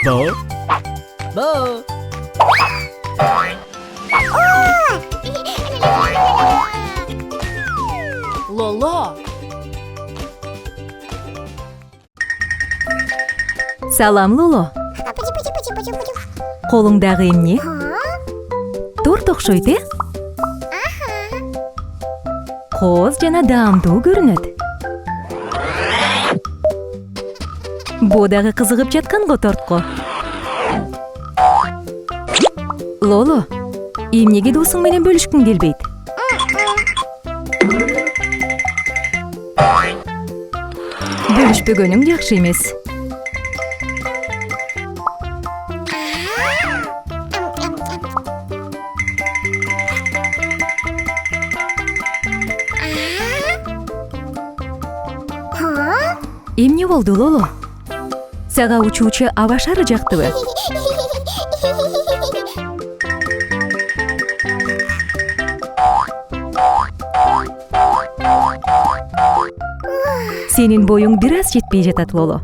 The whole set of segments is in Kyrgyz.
Bo. Bo. Lolo. Салам, Лоло. Колуңдагы эмне? Торт окшойт, э? Кооз жана даамдуу көрүнөт. Бу дагы кызыгып жаткан го тортко. Лоло, эмнеге досуң менен бөлүшкүң келбейт? Бөлүшпөгөнүң жакшы эмес. Эмне болду, Лоло? Сага учуучу аба шары жактыбы? Сенин боюң бир аз жетпей жатат, Лоло.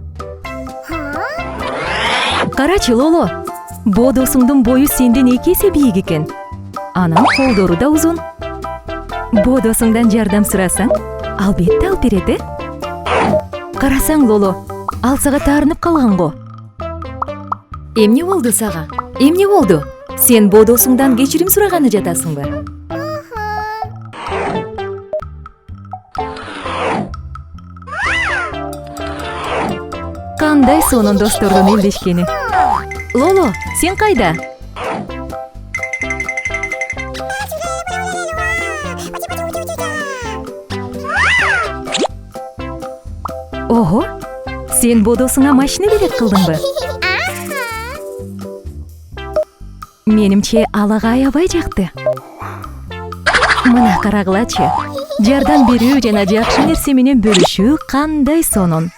Карачы, Лоло, бо досуңдун бою сенден 2 эсе бийик экен. Анан колдору да узун. Бо досуңдан жардам сурасаң, албетте алып берет, э? Карасаң, Лоло, ал сага таарынып калган го. Эмне болду сага? Эмне болду? Сен бо досуңдан кечирим сураганы жатасыңбы? Кандай сонун достордун элдешкени. Лоло, сен кайда? Ого, сен бо досуңа машина билет кылдыңбы? Менимче ал ага аябай жакты. Мына карагылачы, жардам берүү жана жакшы нерсе менен бөлүшүү кандай сонун.